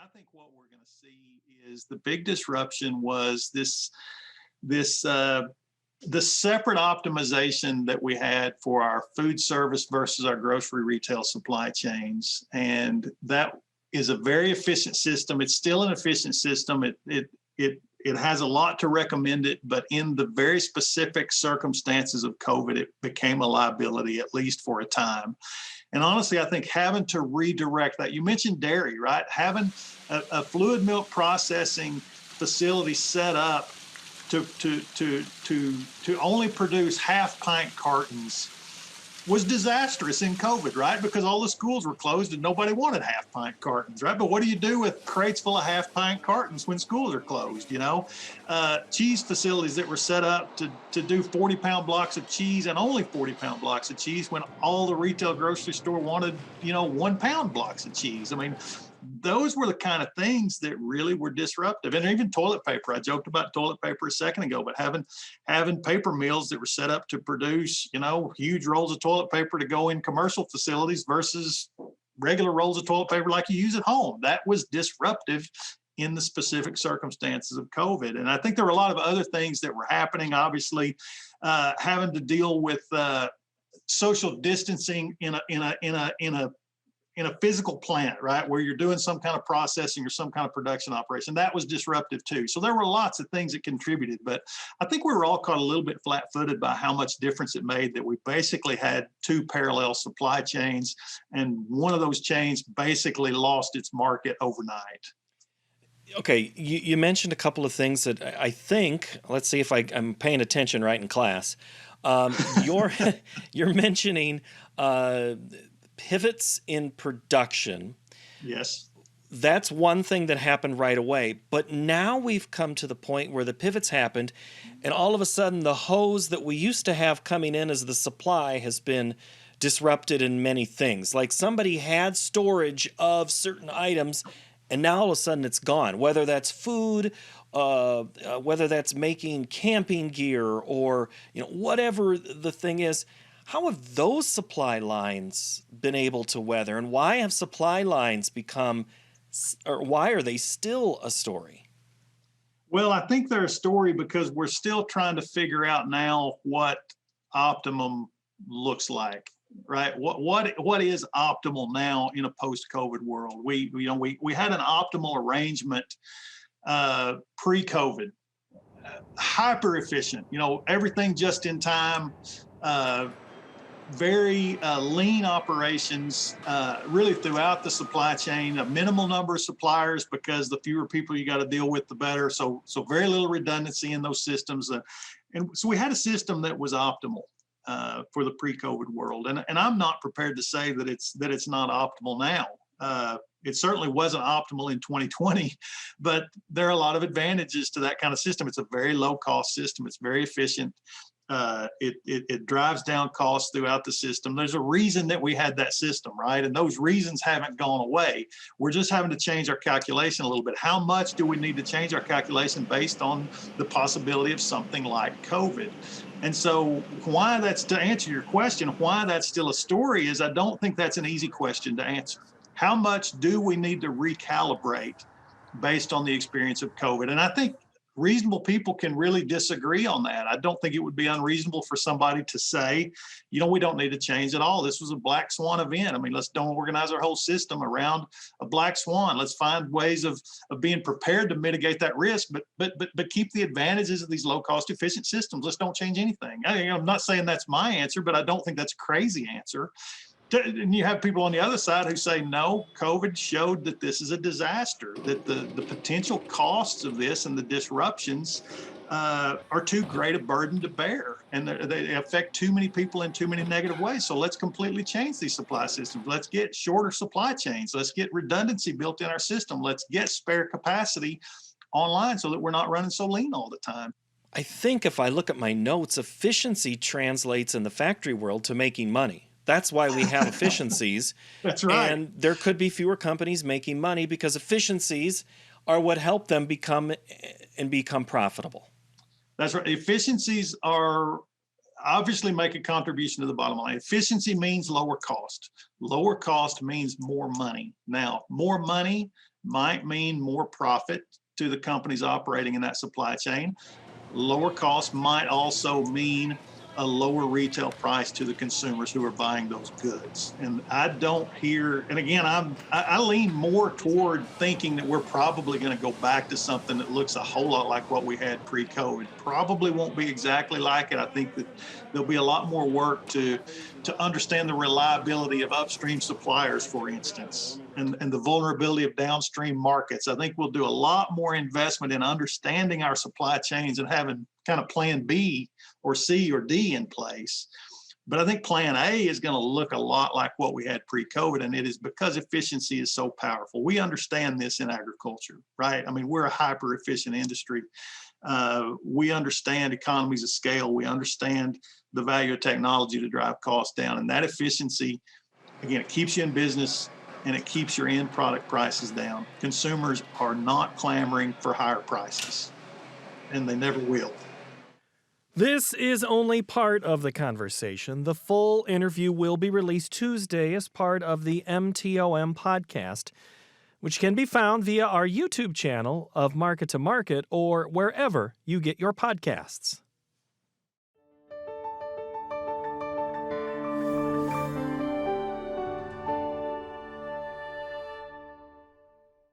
I think what we're going to see is the big disruption was this the separate optimization that we had for our food service versus our grocery retail supply chains. And that is a very efficient system. It's still an efficient system. It has a lot to recommend it, but in the very specific circumstances of COVID, it became a liability, at least for a time. And honestly, I think having to redirect that, you mentioned dairy, right? Having a fluid milk processing facility set up to only produce half pint cartons was disastrous in COVID, right? Because all the schools were closed and nobody wanted half pint cartons, right? But what do you do with crates full of half pint cartons when schools are closed, you know? Cheese facilities that were set up to do 40-pound blocks of cheese and only 40-pound blocks of cheese when all the retail grocery store wanted, 1-pound blocks of cheese. I mean, those were the kind of things that really were disruptive. And even toilet paper. I joked about toilet paper a second ago, but having paper mills that were set up to produce, huge rolls of toilet paper to go in commercial facilities versus regular rolls of toilet paper like you use at home. That was disruptive in the specific circumstances of COVID. And I think there were a lot of other things that were happening, obviously, having to deal with social distancing in a physical plant, right, where you're doing some kind of processing or some kind of production operation. That was disruptive too. So there were lots of things that contributed, but I think we were all caught a little bit flat-footed by how much difference it made that we basically had two parallel supply chains, and one of those chains basically lost its market overnight. Okay, you mentioned a couple of things that I think, let's see if I'm paying attention right in class. You're, you're mentioning pivots in production. Yes. That's one thing that happened right away. But now we've come to the point where the pivots happened, and all of a sudden the hose that we used to have coming in as the supply has been disrupted in many things. Like somebody had storage of certain items, and now all of a sudden it's gone. Whether that's food, whether that's making camping gear, or whatever the thing is. How have those supply lines been able to weather, and why have supply lines become, or why are they still a story? Well, I think they're a story because we're still trying to figure out now what optimum looks like, right? What is optimal now in a post-COVID world? We had an optimal arrangement pre-COVID, hyper efficient, everything just in time. Very lean operations really throughout the supply chain, a minimal number of suppliers because the fewer people you got to deal with, the better. So very little redundancy in those systems. And so we had a system that was optimal for the pre-COVID world. And I'm not prepared to say that it's not optimal now. It certainly wasn't optimal in 2020, but there are a lot of advantages to that kind of system. It's a very low cost system. It's very efficient. It drives down costs throughout the system. There's a reason that we had that system, right? And those reasons haven't gone away. We're just having to change our calculation a little bit. How much do we need to change our calculation based on the possibility of something like COVID? And so why that's, to answer your question, why that's still a story is I don't think that's an easy question to answer. How much do we need to recalibrate based on the experience of COVID? And I think reasonable people can really disagree on that. I don't think it would be unreasonable for somebody to say, we don't need to change at all. This was a black swan event. I mean, let's don't organize our whole system around a black swan. Let's find ways of being prepared to mitigate that risk, but keep the advantages of these low cost efficient systems. Let's don't change anything. I'm not saying that's my answer, but I don't think that's a crazy answer. And you have people on the other side who say, no, COVID showed that this is a disaster, that the potential costs of this and the disruptions are too great a burden to bear. And they affect too many people in too many negative ways. So let's completely change these supply systems. Let's get shorter supply chains. Let's get redundancy built in our system. Let's get spare capacity online so that we're not running so lean all the time. I think if I look at my notes, efficiency translates in the factory world to making money. That's why we have efficiencies. That's right. And there could be fewer companies making money because efficiencies are what help them become profitable. That's right. Efficiencies are obviously make a contribution to the bottom line. Efficiency means lower cost. Lower cost means more money. Now, more money might mean more profit to the companies operating in that supply chain. Lower cost might also mean a lower retail price to the consumers who are buying those goods. And I don't hear, and again, I lean more toward thinking that we're probably going to go back to something that looks a whole lot like what we had pre-COVID. Probably won't be exactly like it. I think that there'll be a lot more work to understand the reliability of upstream suppliers, for instance, and the vulnerability of downstream markets. I think we'll do a lot more investment in understanding our supply chains and having kind of plan B or C or D in place. But I think plan A is going to look a lot like what we had pre-COVID, and it is because efficiency is so powerful. We understand this in agriculture, right? I mean, we're a hyper efficient industry. We understand economies of scale. We understand the value of technology to drive costs down. And that efficiency, again, it keeps you in business and it keeps your end product prices down. Consumers are not clamoring for higher prices, and they never will. This is only part of the conversation. The full interview will be released Tuesday as part of the MTOM podcast, which can be found via our YouTube channel of Market to Market or wherever you get your podcasts.